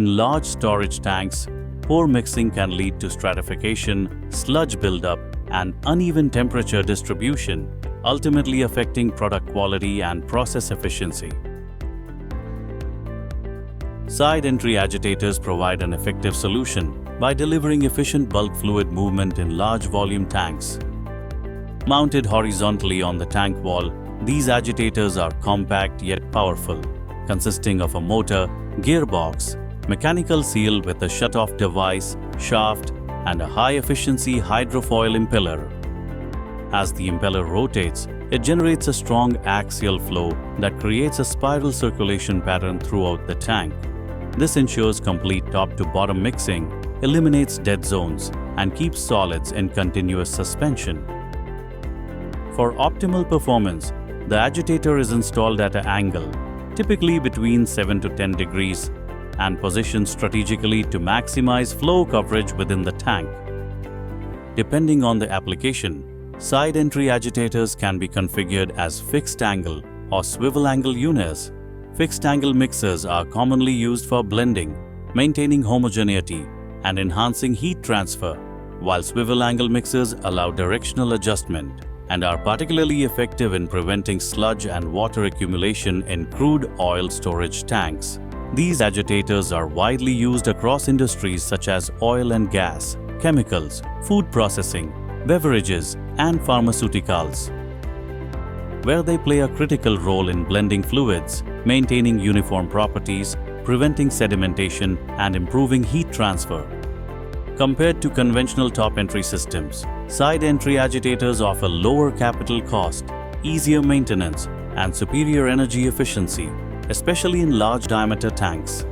In large storage tanks, poor mixing can lead to stratification, sludge buildup, and uneven temperature distribution, ultimately affecting product quality and process efficiency. Side entry agitators provide an effective solution by delivering efficient bulk fluid movement in large volume tanks. Mounted horizontally on the tank wall, these agitators are compact yet powerful, consisting of a motor, gearbox, mechanical seal with a shut-off device, shaft, and a high-efficiency hydrofoil impeller. As the impeller rotates, it generates a strong axial flow that creates a spiral circulation pattern throughout the tank. This ensures complete top-to-bottom mixing, eliminates dead zones, and keeps solids in continuous suspension. For optimal performance, the agitator is installed at an angle, typically between 7 to 10 degrees, and positioned strategically to maximize flow coverage within the tank. Depending on the application, side entry agitators can be configured as fixed angle or swivel angle units. Fixed angle mixers are commonly used for blending, maintaining homogeneity, and enhancing heat transfer, while swivel angle mixers allow directional adjustment and are particularly effective in preventing sludge and water accumulation in crude oil storage tanks. These agitators are widely used across industries such as oil and gas, chemicals, food processing, beverages, and pharmaceuticals, where they play a critical role in blending fluids, maintaining uniform properties, preventing sedimentation, and improving heat transfer. Compared to conventional top-entry systems, side entry agitators offer lower capital cost, easier maintenance, and superior energy efficiency, especially in large diameter tanks.